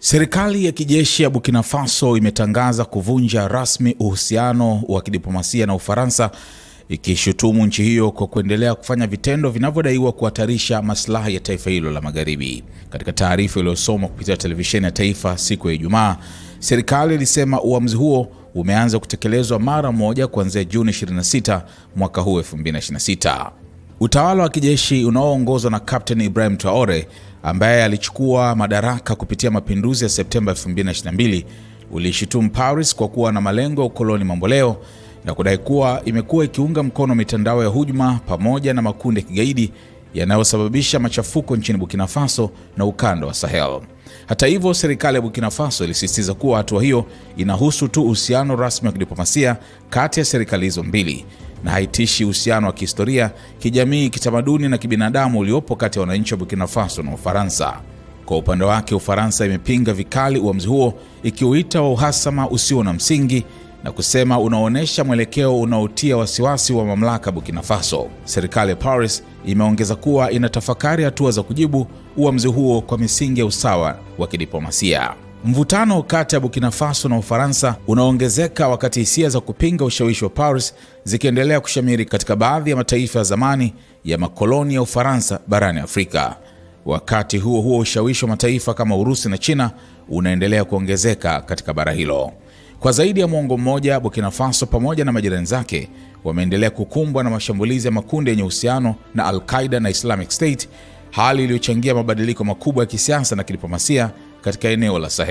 Serikali ya kijeshi ya Burkina Faso imetangaza kuvunja rasmi uhusiano wa kidiplomasia na Ufaransa, ikishutumu nchi hiyo kwa kuendelea kufanya vitendo vinavyodaiwa kuhatarisha maslahi ya taifa hilo la magharibi. Katika taarifa iliyosomwa kupitia televisheni ya taifa siku ya Ijumaa, serikali ilisema uamuzi huo umeanza kutekelezwa mara moja kuanzia Juni 26 mwaka huu 2026. Utawala wa kijeshi unaoongozwa na Captain Ibrahim Traore, ambaye alichukua madaraka kupitia mapinduzi ya Septemba 2022, ulishutumu Paris kwa kuwa na malengo ya ukoloni mamboleo na kudai kuwa imekuwa ikiunga mkono mitandao ya hujuma pamoja na makundi ya kigaidi yanayosababisha machafuko nchini Burkina Faso na ukanda wa Sahel. Hata hivyo, serikali ya Burkina Faso ilisisitiza kuwa hatua hiyo inahusu tu uhusiano rasmi wa kidiplomasia kati ya serikali hizo mbili na haitishi uhusiano wa kihistoria, kijamii, kitamaduni na kibinadamu uliopo kati ya wananchi wa Burkina Faso na Ufaransa. Kwa upande wake, Ufaransa imepinga vikali uamuzi huo, ikiuita wa uhasama usio na msingi na kusema unaonesha mwelekeo unaotia wasiwasi wa mamlaka Burkina Faso. Serikali ya Paris imeongeza kuwa inatafakari hatua za kujibu uamuzi huo kwa misingi ya usawa wa kidiplomasia. Mvutano kati ya Burkina Faso na Ufaransa unaongezeka wakati hisia za kupinga ushawishi wa Paris zikiendelea kushamiri katika baadhi ya mataifa ya zamani ya makoloni ya Ufaransa barani Afrika. Wakati huo huo, ushawishi wa mataifa kama Urusi na China unaendelea kuongezeka katika bara hilo. Kwa zaidi ya mwongo mmoja, Burkina Faso pamoja na majirani zake wameendelea kukumbwa na mashambulizi ya makundi yenye uhusiano na Al-Qaeda na Islamic State, hali iliyochangia mabadiliko makubwa ya kisiasa na kidiplomasia katika eneo la Sahel.